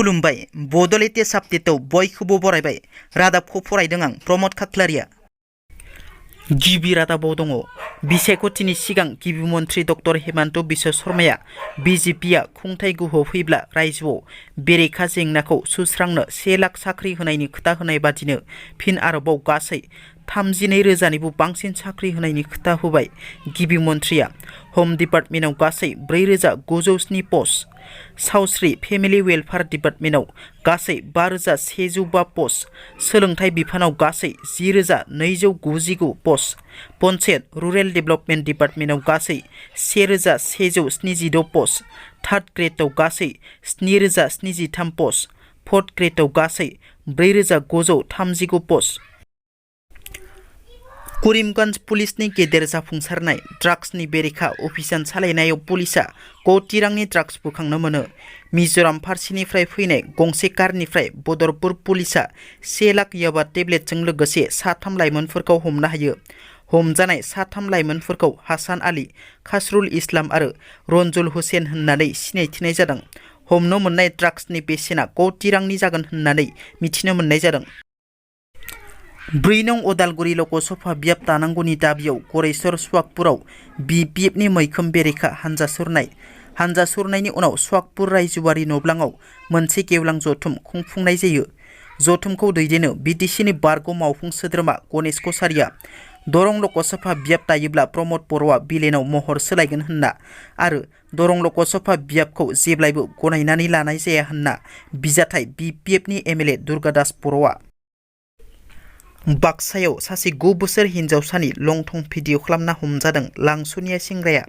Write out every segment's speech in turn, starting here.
खुलुमबाय बड' लेटेस्ट आपडेटआव बयखौबो बरायबाय। रादाबखौ फरायदों आं प्रमद खाख्लारिया। गिबि रादाबाव दङ बिसायख'थिनि सिगां गिबि मन्थ्रि डक्टर हेमन्त बिश्व शर्माया बिजेपिआ खुंथाय गोहोआव फैब्ला रायजोआव बेरेखा जेंनाखौ सुस्रांनो 1 लाख साख्रि होनायनि खोथा होनाय बादिनो फिन आरोबाव गासै 32,000निबो बांसिन साख्रि होनायनि खोथा होबाय। गिबि मन्थ्रिया हम डिपार्टमेन्टआव गासै 4,907 पस्ट, सावस्रि फेमिलि वेलफेयार डिपार्टमेन्टआव गासै 5,105 पस्ट, सोलोंथाइ बिफानाव गासै 10,299 पस्ट, पन्चायत रुरेल डेभेलपमेन्ट डिपार्टमेन्टआव गासै 1,176 पस्ट, थार्ड ग्रेडआव गासै 7,073 पस्ट, फोर्थ ग्रेडआव गासै 4,939 पस्ट। करिमगंज पुलिसनि गेदेर जाफुंसारनाय ड्राग्सनि बेरेखा अभियान सालायनायाव पुलिसा कोटि रांनि ड्राग्स बोखांनो मोनो। मिजोराम फारसेनिफ्राय फैनाय गंसे कारनिफ्राय बदरपुर पुलिसा 1 लाख याबा टेब्लेटजों लोगोसे 3 लाइमोनफोरखौ हमनो हायो। हमजानाय 3 लाइमोनफोरखौ हासान आली, खासरुल इस्लाम आरो रनजुल हुसैन होननानै सिनायथिनाय जादों। हमनो मोननाय ड्राग्सनि बेसेना कोटि रांनि जागोन होननानै मिथिनो मोननाय जादों। 4 नं उदालगुरि लकसभा बियाब दानांगौनि दाबियाव गरेस्वर सुवागपुराव बिपिएफनि मैखोम बेरेखा हानजा सुरनाय। हानजा सुरनायनि उनाव सुवागपुर रायजोआरि नब्लाङाव मोनसे गेवलां जथुम खुंफुंनाय जायो। जथुमखौ दैदेनो बिटिसिनि बारग' मावफुं सोद्रोमा गणेश कसारिया। दरं लकसभा बियाब दायोब्ला प्रमद बर'आ बिलेनाव महर सोलायगोन होनना आरो दरं लकसभा बियाबखौ जेब्लायबो गनायनानै लानाय जाया होनना बिजाथाइ बिपिएफनि एमएलए दुर्गादास बर'आ। बाक्सायाव सासे 9 बोसोर हिन्जावसानि लंथं भिडिअ खालामना हमजादों लांसुनिया सेंग्राया।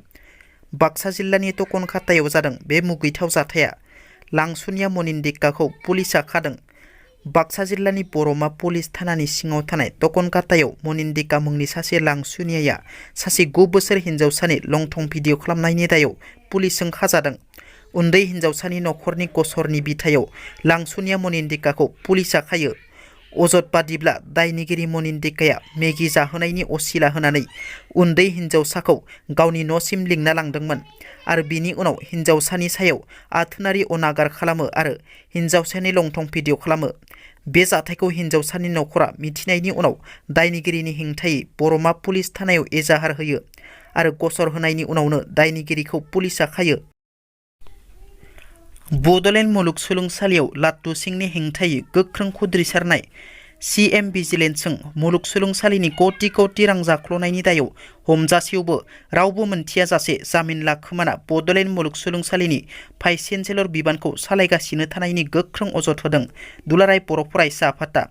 बाक्सा जिल्लानि टकनखातायाव जादों बे मुगैथाव जाथाया। लांसुनिया मनिन्दिकाखौ पुलिसा खादों। बाक्सा जिल्लानि बरमा पुलिस थानानि सिङाव थानाय टकनखातायाव मनिन्दिका मुंनि सासे लांसुनियाया सासे 9 बोसोर हिन्जावसानि लंथं भिडिअ खालामनायनि दायाव पुलिसजों खाजादों। उन्दै हिन्जावसानि नखरनि गसरनि बिथायाव लांसुनिया मनिन्दिकाखौ पुलिसा खायो। अजद बादिब्ला दायनिगिरि मनिन्दिकाया मेगि जाहोनायनि असिला होनानै उन्दै हिन्जावसाखौ गावनि न'सिम लिंना लांदोंमोन आरो बिनि उनाव हिन्जावसानि सायाव आथोनारि अनागार खालामो आरो हिन्जावसानि लंथं भिडिअ खालामो। बे जाथायखौ हिन्जावसानि नखरा मिथिनायनि उनाव दायनिगिरिनि हेंथायै बरमा पुलिस थानायाव एजाहार होयो आरो गसर होनायनि उनावनो दायनिगिरिखौ पुलिसा खायो। बड'लेण्ड मुलुगसोलोंसालियाव लाट्टु सिंनि हेंथायै गोख्रों खुद्रिसारनाय। सिएम भिजिलेन्सजों मुलुगसोलोंसालिनि कोटि रां जाख्ल'नायनि दायाव हमजासेयावबो रावबो मोनथियाजासे जामिन लाखोमाना बड'लेण्ड मुलुगसोलोंसालिनि भाइस चेन्सेलर बिबानखौ सालायगासिनो थानायनि गोख्रों अजद होदों दुलाराय बर' फरायसा आफादआ।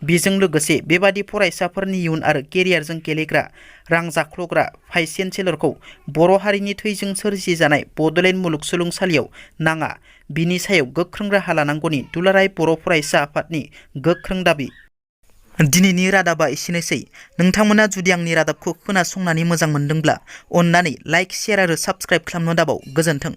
बेजों लोगोसे बेबादि फरायसाफोरनि इयुन आरो केरियारजों गेलेग्रा रां जाख्ल'ग्रा भाइस चेन्सेलरखौ बर' हारिनि थैजों सोरजिजानाय बड'लेण्ड मुलुगसोलोंसालियाव नाङा, बिनि सायाव गोख्रों राहा लानांगौनि दुलाराय बर' फरायसा आफादनि गोख्रों दाबि। दिनैनि रादाबा एसेनोसै। नोंथांमोना जुदि आंनि रादाबखौ खोनासंनानै मोजां मोनदोंब्ला अन्नानै लाइक, शेयार आरो साबस्क्राइब खालामनो दाबाव। गोजोन्थों।